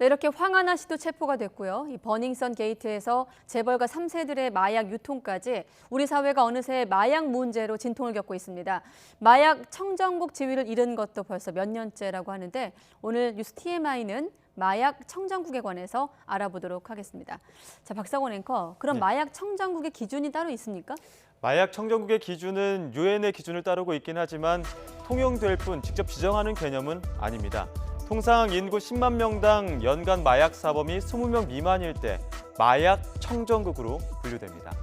네, 이렇게 황하나 씨도 체포가 됐고요. 이 버닝썬 게이트에서 재벌가 3세들의 마약 유통까지 우리 사회가 어느새 마약 문제로 진통을 겪고 있습니다. 마약 청정국 지위를 잃은 것도 벌써 몇 년째라고 하는데 오늘 뉴스 TMI는 마약 청정국에 관해서 알아보도록 하겠습니다. 자, 박상원 앵커, 그럼 마약 청정국의 기준이 따로 있습니까? 마약 청정국의 기준은 유엔의 기준을 따르고 있긴 하지만 통용될 뿐 직접 지정하는 개념은 아닙니다. 통상 인구 10만 명당 연간 마약 사범이 20명 미만일 때 마약 청정국으로 분류됩니다.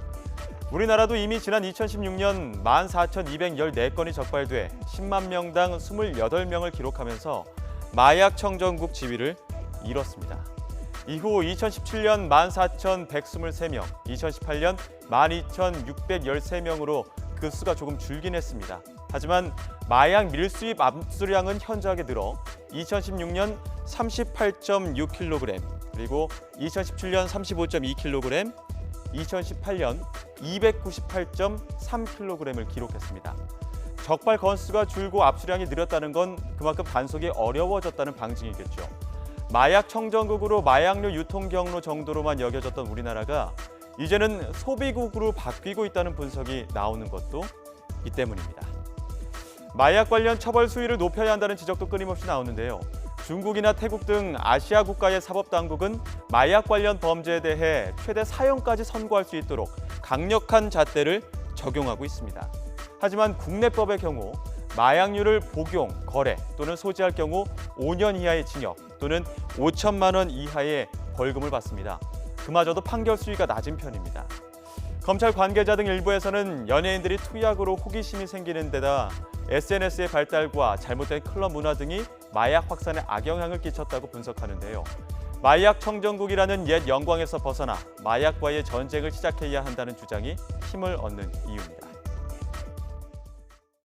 우리나라도 이미 지난 2016년 14,214건이 적발돼 10만 명당 28명을 기록하면서 마약 청정국 지위를 잃었습니다. 이후 2017년 14,123명, 2018년 12,613명으로 그 수가 조금 줄긴 했습니다. 하지만 마약 밀수입 압수량은 현저하게 늘어 2016년 38.6kg, 그리고 2017년 35.2kg, 2018년 298.3kg을 기록했습니다. 적발 건수가 줄고 압수량이 늘었다는 건 그만큼 단속이 어려워졌다는 방증이겠죠. 마약 청정국으로 마약류 유통 경로 정도로만 여겨졌던 우리나라가 이제는 소비국으로 바뀌고 있다는 분석이 나오는 것도 이 때문입니다. 마약 관련 처벌 수위를 높여야 한다는 지적도 끊임없이 나오는데요. 중국이나 태국 등 아시아 국가의 사법당국은 마약 관련 범죄에 대해 최대 사형까지 선고할 수 있도록 강력한 잣대를 적용하고 있습니다. 하지만 국내법의 경우 마약류를 복용, 거래 또는 소지할 경우 5년 이하의 징역 또는 5천만 원 이하의 벌금을 받습니다. 그마저도 판결 수위가 낮은 편입니다. 검찰 관계자 등 일부에서는 연예인들이 투약으로 호기심이 생기는 데다 SNS의 발달과 잘못된 클럽 문화 등이 마약 확산에 악영향을 끼쳤다고 분석하는데요. 마약 청정국이라는 옛 영광에서 벗어나 마약과의 전쟁을 시작해야 한다는 주장이 힘을 얻는 이유입니다.